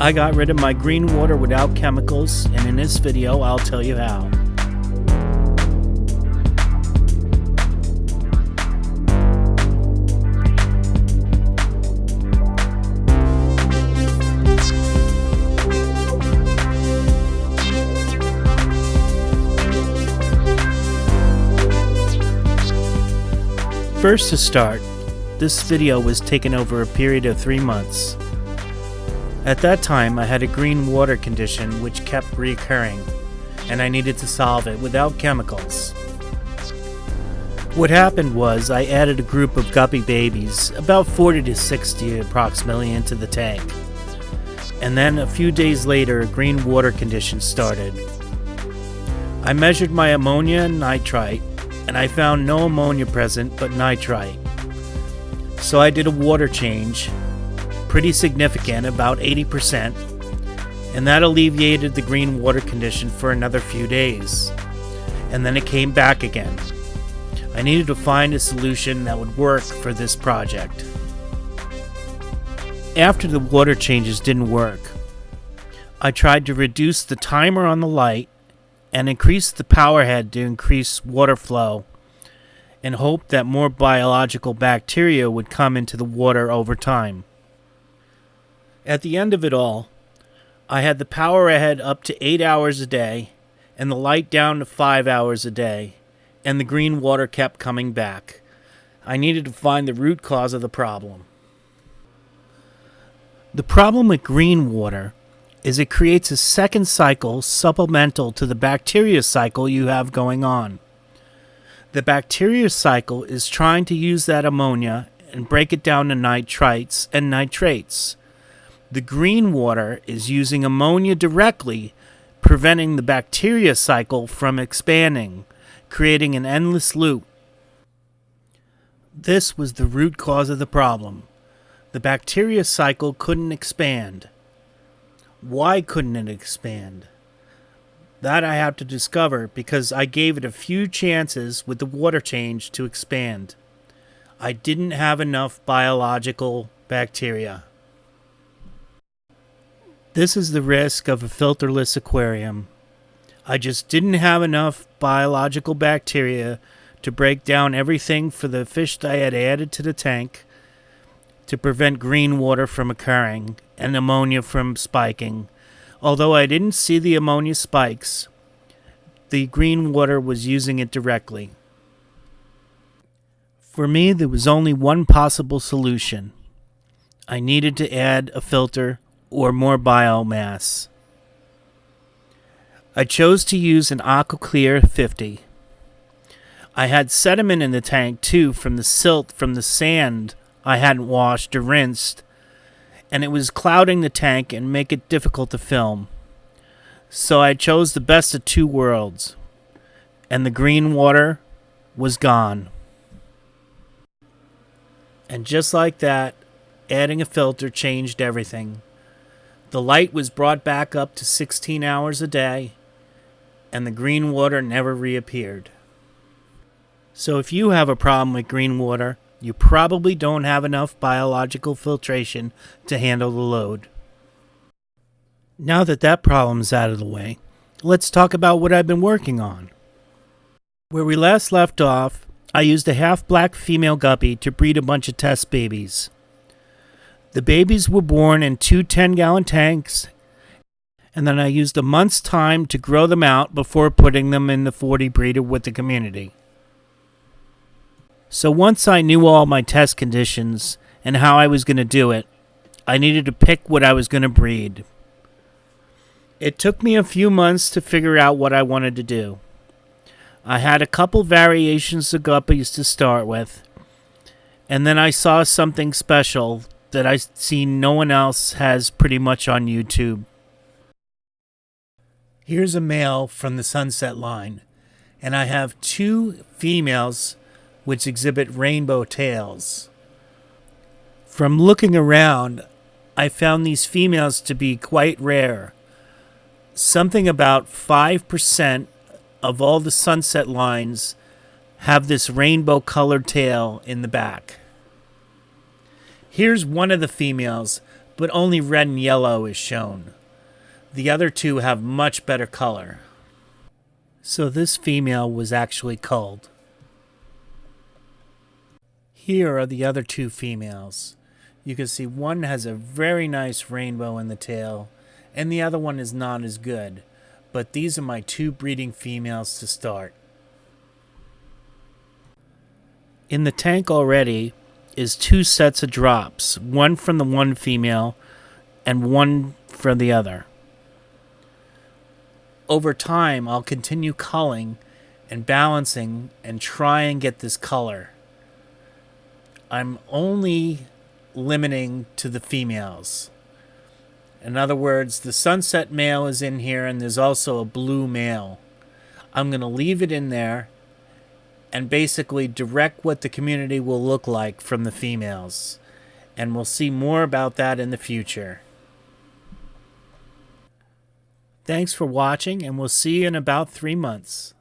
I got rid of my green water without chemicals, and in this video I'll tell you how. First to start, this video was taken over a period of 3 months. At that time, I had a green water condition which kept reoccurring, and I needed to solve it without chemicals. What happened was I added a group of guppy babies, about 40 to 60 approximately, into the tank. And then a few days later, a green water condition started. I measured my ammonia and nitrite, and I found no ammonia present but nitrite. So I did a water change, pretty significant, about 80%, and that alleviated the green water condition for another few days. And then it came back again. I needed to find a solution that would work for this project. After the water changes didn't work, I tried to reduce the timer on the light and increase the power head to increase water flow, and hoped that more biological bacteria would come into the water over time. At the end of it all, I had the power head up to 8 hours a day and the light down to 5 hours a day, and the green water kept coming back. I needed to find the root cause of the problem. The problem with green water is it creates a second cycle supplemental to the bacteria cycle you have going on. The bacteria cycle is trying to use that ammonia and break it down to nitrites and nitrates. The green water is using ammonia directly, preventing the bacteria cycle from expanding, creating an endless loop. This was the root cause of the problem. The bacteria cycle couldn't expand. Why couldn't it expand? That I have to discover because I gave it a few chances with the water change to expand. I didn't have enough biological bacteria. This is the risk of a filterless aquarium. I just didn't have enough biological bacteria to break down everything for the fish that I had added to the tank to prevent green water from occurring and ammonia from spiking. Although I didn't see the ammonia spikes, the green water was using it directly. For me, there was only one possible solution. I needed to add a filter or more biomass. I chose to use an AquaClear 50. I had sediment in the tank too from the silt from the sand I hadn't washed or rinsed, and it was clouding the tank and make it difficult to film. So I chose the best of two worlds, and the green water was gone. And just like that, adding a filter changed everything. The light was brought back up to 16 hours a day, and the green water never reappeared. So if you have a problem with green water, you probably don't have enough biological filtration to handle the load. Now that that problem's out of the way, let's talk about what I've been working on. Where we last left off, I used a half-black female guppy to breed a bunch of test babies. The babies were born in 2 10-gallon tanks, and then I used a month's time to grow them out before putting them in the 40 breeder with the community. So once I knew all my test conditions and how I was going to do it, I needed to pick what I was going to breed. It took me a few months to figure out what I wanted to do. I had a couple variations of guppies to start with, and then I saw something special that I see no one else has pretty much on YouTube. Here's a male from the Sunset line, and I have 2 females which exhibit rainbow tails. From looking around, I found these females to be quite rare. Something about 5% of all the Sunset lines have this rainbow-colored tail in the back. Here's one of the females, but only red and yellow is shown. The other two have much better color. So this female was actually culled. Here are the other two females. You can see one has a very nice rainbow in the tail, and the other one is not as good. But these are my two breeding females to start. In the tank already is two sets of drops, one from the one female and one from the other. Over time, I'll continue culling and balancing and try and get this color. I'm only limiting to the females. In other words, the sunset male is in here and there's also a blue male. I'm going to leave it in there and basically direct what the community will look like from the females. And we'll see more about that in the future. Thanks for watching, and we'll see you in about 3 months.